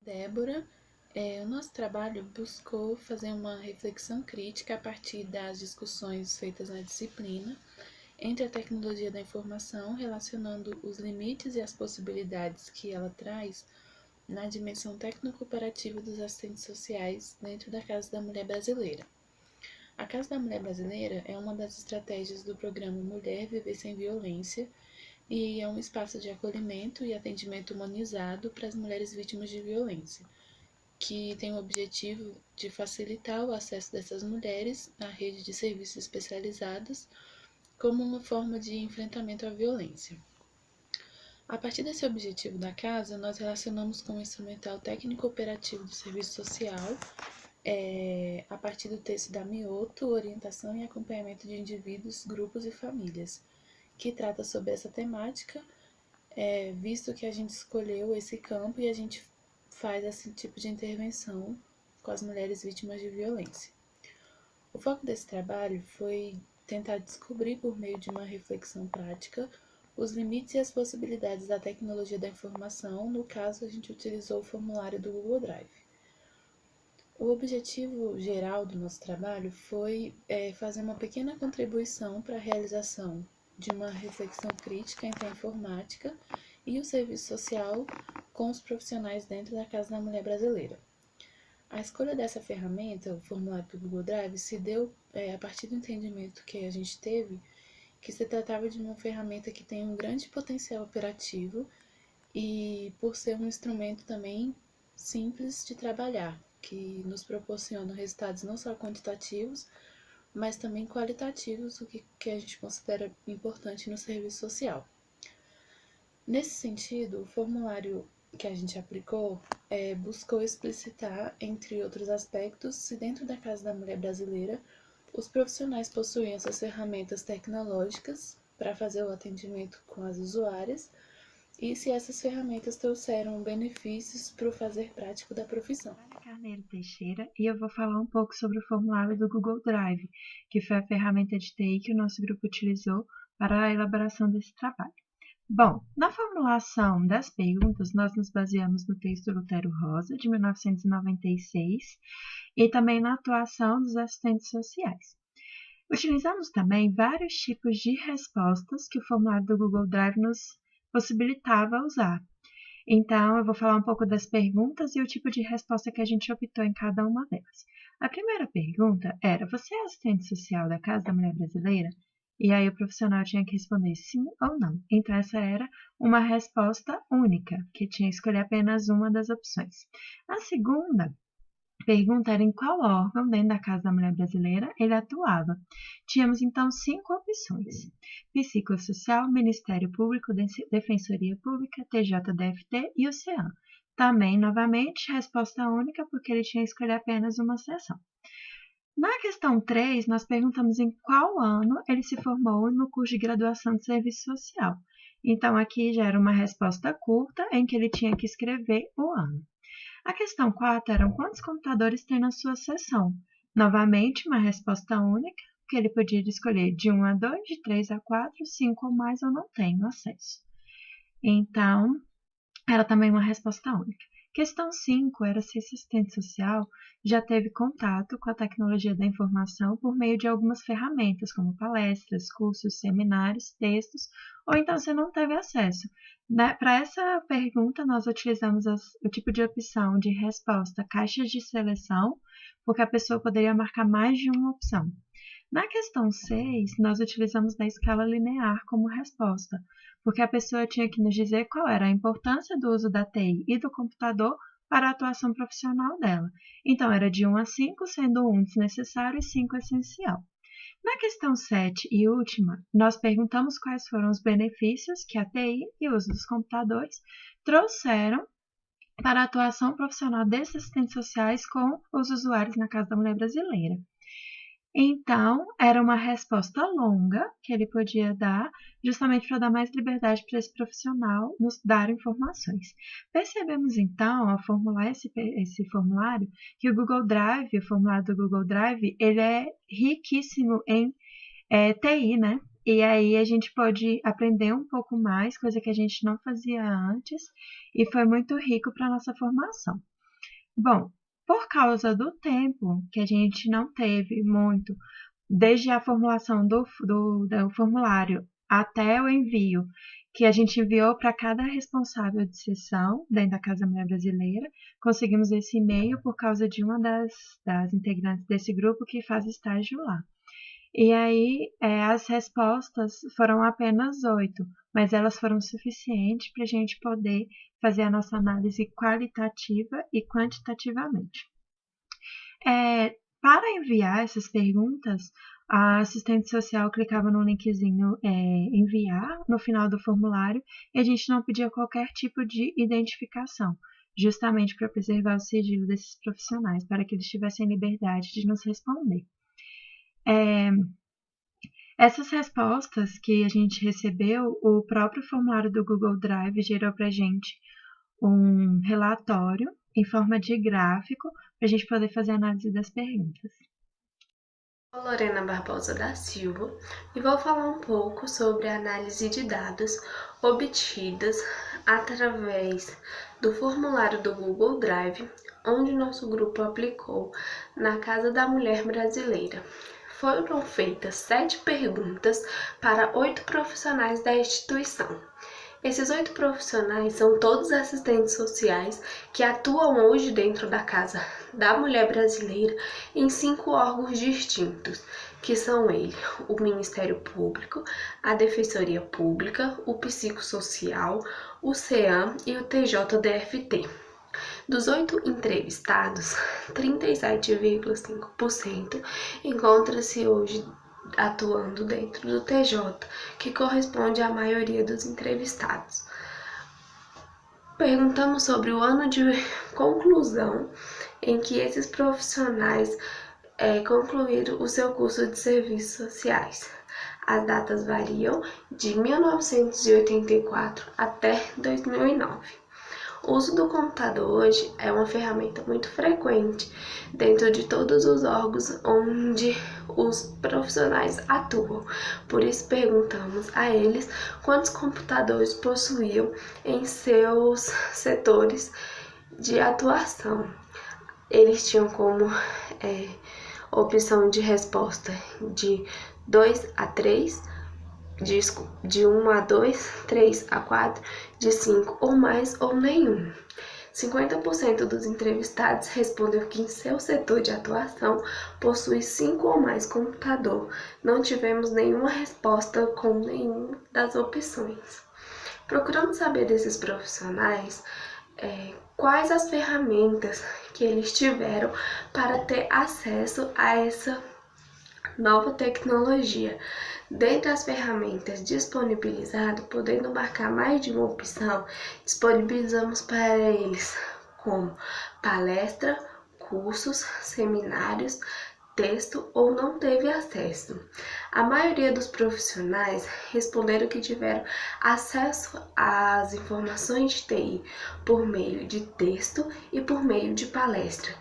Débora, o nosso trabalho buscou fazer uma reflexão crítica a partir das discussões feitas na disciplina entre a tecnologia da informação, relacionando os limites e as possibilidades que ela traz na dimensão técnico-cooperativa dos assistentes sociais dentro da Casa da Mulher Brasileira. A Casa da Mulher Brasileira é uma das estratégias do programa Mulher Viver Sem Violência e é um espaço de acolhimento e atendimento humanizado para as mulheres vítimas de violência, que tem o objetivo de facilitar o acesso dessas mulheres à rede de serviços especializados como uma forma de enfrentamento à violência. A partir desse objetivo da casa, nós relacionamos com o instrumental técnico-operativo do serviço social, a partir do texto da Mioto, Orientação e Acompanhamento de Indivíduos, Grupos e Famílias, que trata sobre essa temática, visto que a gente escolheu esse campo e a gente faz esse tipo de intervenção com as mulheres vítimas de violência. O foco desse trabalho foi tentar descobrir, por meio de uma reflexão prática, os limites e as possibilidades da tecnologia da informação. No caso, a gente utilizou o formulário do Google Drive. O objetivo geral do nosso trabalho foi fazer uma pequena contribuição para a realização de uma reflexão crítica entre a informática e o serviço social com os profissionais dentro da Casa da Mulher Brasileira. A escolha dessa ferramenta, o formulário do Google Drive, se deu a partir do entendimento que a gente teve que se tratava de uma ferramenta que tem um grande potencial operativo e por ser um instrumento também simples de trabalhar, que nos proporciona resultados não só quantitativos, mas também qualitativos, o que a gente considera importante no serviço social. Nesse sentido, o formulário que a gente aplicou buscou explicitar, entre outros aspectos, se dentro da Casa da Mulher Brasileira os profissionais possuem essas ferramentas tecnológicas para fazer o atendimento com as usuárias e se essas ferramentas trouxeram benefícios para o fazer prático da profissão. Carneiro Teixeira, e eu vou falar um pouco sobre o formulário do Google Drive, que foi a ferramenta de TI que o nosso grupo utilizou para a elaboração desse trabalho. Bom, na formulação das perguntas, nós nos baseamos no texto Lutero Rosa, de 1996, e também na atuação dos assistentes sociais. Utilizamos também vários tipos de respostas que o formulário do Google Drive nos possibilitava usar. Então, eu vou falar um pouco das perguntas e o tipo de resposta que a gente optou em cada uma delas. A primeira pergunta era: você é assistente social da Casa da Mulher Brasileira? E aí o profissional tinha que responder sim ou não. Então, essa era uma resposta única, que tinha que escolher apenas uma das opções. A segunda pergunta era em qual órgão dentro da Casa da Mulher Brasileira ele atuava. Tínhamos então 5 opções: Psicossocial, Ministério Público, Defensoria Pública, TJDFT e o CEAM. Também, novamente, resposta única, porque ele tinha que escolher apenas uma seção. Na questão 3, nós perguntamos em qual ano ele se formou no curso de graduação de serviço social. Então, aqui já era uma resposta curta, em que ele tinha que escrever o ano. A questão 4 era quantos computadores tem na sua seção. Novamente, uma resposta única, que ele podia escolher de 1 a 2, de 3 a 4, 5 ou mais, eu não tenho acesso. Então, era também uma resposta única. Questão 5 era se esse assistente social já teve contato com a tecnologia da informação por meio de algumas ferramentas, como palestras, cursos, seminários, textos, ou então se não teve acesso. Para essa pergunta, nós utilizamos o tipo de opção de resposta caixas de seleção, porque a pessoa poderia marcar mais de uma opção. Na questão 6, nós utilizamos da escala linear como resposta, porque a pessoa tinha que nos dizer qual era a importância do uso da TI e do computador para a atuação profissional dela. Então, era de 1 a 5, sendo 1 desnecessário e 5 essencial. Na questão 7 e última, nós perguntamos quais foram os benefícios que a TI e o uso dos computadores trouxeram para a atuação profissional desses assistentes sociais com os usuários na Casa da Mulher Brasileira. Então, era uma resposta longa que ele podia dar, justamente para dar mais liberdade para esse profissional nos dar informações. Percebemos, então, ao formular esse formulário, que o Google Drive, o formulário do Google Drive, ele é riquíssimo em TI, né? E aí a gente pode aprender um pouco mais, coisa que a gente não fazia antes, e foi muito rico para a nossa formação. Bom, por causa do tempo que a gente não teve muito, desde a formulação do formulário até o envio, que a gente enviou para cada responsável de seção dentro da Casa Mulher Brasileira, conseguimos esse e-mail por causa de uma das integrantes desse grupo que faz estágio lá. E aí, as respostas foram apenas 8, mas elas foram suficientes para a gente poder fazer a nossa análise qualitativa e quantitativamente. Para enviar essas perguntas, a assistente social clicava no linkzinho enviar no final do formulário e a gente não pedia qualquer tipo de identificação, justamente para preservar o sigilo desses profissionais, para que eles tivessem liberdade de nos responder. Essas respostas que a gente recebeu, o próprio formulário do Google Drive gerou para a gente um relatório em forma de gráfico para a gente poder fazer a análise das perguntas. Sou Lorena Barbosa da Silva e vou falar um pouco sobre a análise de dados obtidas através do formulário do Google Drive, onde nosso grupo aplicou na Casa da Mulher Brasileira. Foram feitas 7 perguntas para 8 profissionais da instituição. Esses 8 profissionais são todos assistentes sociais que atuam hoje dentro da Casa da Mulher Brasileira em 5 órgãos distintos, que são ele, o Ministério Público, a Defensoria Pública, o Psicossocial, o CEAM e o TJDFT. Dos 8 entrevistados, 37,5% encontra-se hoje atuando dentro do TJ, que corresponde à maioria dos entrevistados. Perguntamos sobre o ano de conclusão em que esses profissionais concluíram o seu curso de serviços sociais. As datas variam de 1984 até 2009. O uso do computador hoje é uma ferramenta muito frequente dentro de todos os órgãos onde os profissionais atuam. Por isso perguntamos a eles quantos computadores possuíam em seus setores de atuação. Eles tinham como opção de resposta de 2 a 3, de 1 a 2, 3 a 4, de 5 ou mais ou nenhum. 50% dos entrevistados respondeu que em seu setor de atuação possui 5 ou mais computador. Não tivemos nenhuma resposta com nenhuma das opções. Procuramos saber desses profissionais quais as ferramentas que eles tiveram para ter acesso a essa nova tecnologia. Dentre as ferramentas disponibilizadas, podendo marcar mais de uma opção, disponibilizamos para eles como palestra, cursos, seminários, texto ou não teve acesso. A maioria dos profissionais responderam que tiveram acesso às informações de TI por meio de texto e por meio de palestra,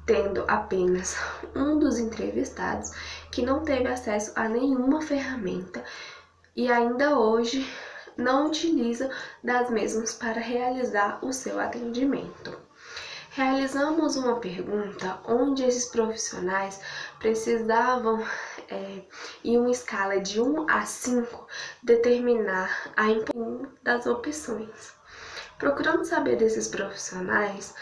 tendo apenas um dos entrevistados que não teve acesso a nenhuma ferramenta e ainda hoje não utiliza das mesmas para realizar o seu atendimento. Realizamos uma pergunta onde esses profissionais precisavam, em uma escala de 1 a 5, determinar a importância das opções. Procuramos saber desses profissionais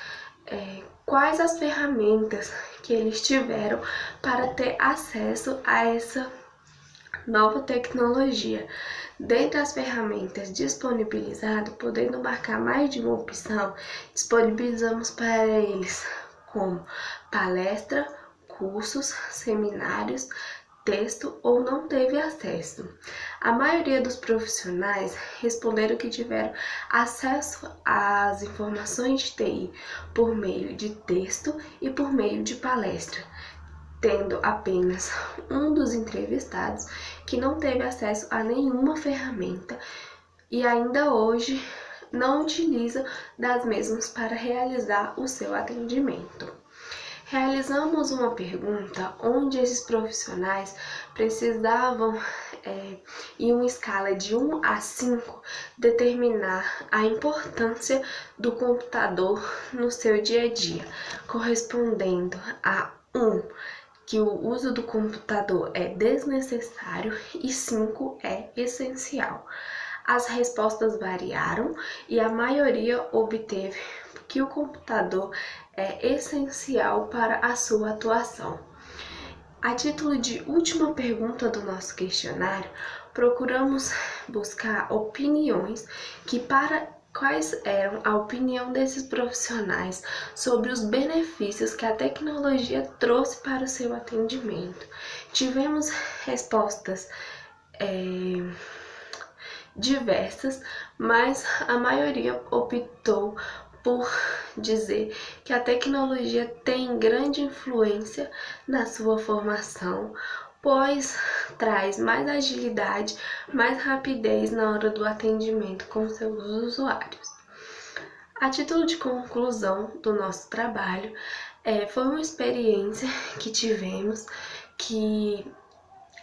quais as ferramentas que eles tiveram para ter acesso a essa nova tecnologia. Dentre as ferramentas disponibilizadas, podendo marcar mais de uma opção, disponibilizamos para eles como palestra, cursos, seminários, texto ou não teve acesso. A maioria dos profissionais responderam que tiveram acesso às informações de TI por meio de texto e por meio de palestra, tendo apenas um dos entrevistados que não teve acesso a nenhuma ferramenta e ainda hoje não utiliza das mesmas para realizar o seu atendimento. Realizamos uma pergunta onde esses profissionais precisavam, em uma escala de 1 a 5, determinar a importância do computador no seu dia a dia, correspondendo a 1, que o uso do computador é desnecessário, e 5 é essencial. As respostas variaram e a maioria obteve que o computador é essencial para a sua atuação. A título de última pergunta do nosso questionário, procuramos buscar opiniões quais eram a opinião desses profissionais sobre os benefícios que a tecnologia trouxe para o seu atendimento. Tivemos respostas diversas, mas a maioria optou por dizer que a tecnologia tem grande influência na sua formação, pois traz mais agilidade, mais rapidez na hora do atendimento com seus usuários. A título de conclusão do nosso trabalho, foi uma experiência que tivemos que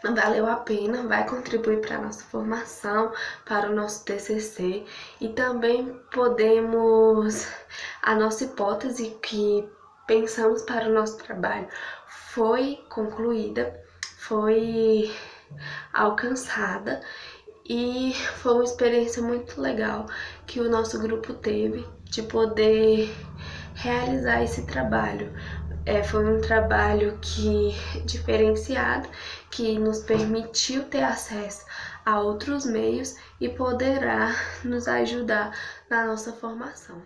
valeu a pena, vai contribuir para a nossa formação, para o nosso TCC, e também a nossa hipótese que pensamos para o nosso trabalho foi concluída, foi alcançada, e foi uma experiência muito legal que o nosso grupo teve de poder realizar esse trabalho. Foi um trabalho diferenciado, que nos permitiu ter acesso a outros meios e poderá nos ajudar na nossa formação.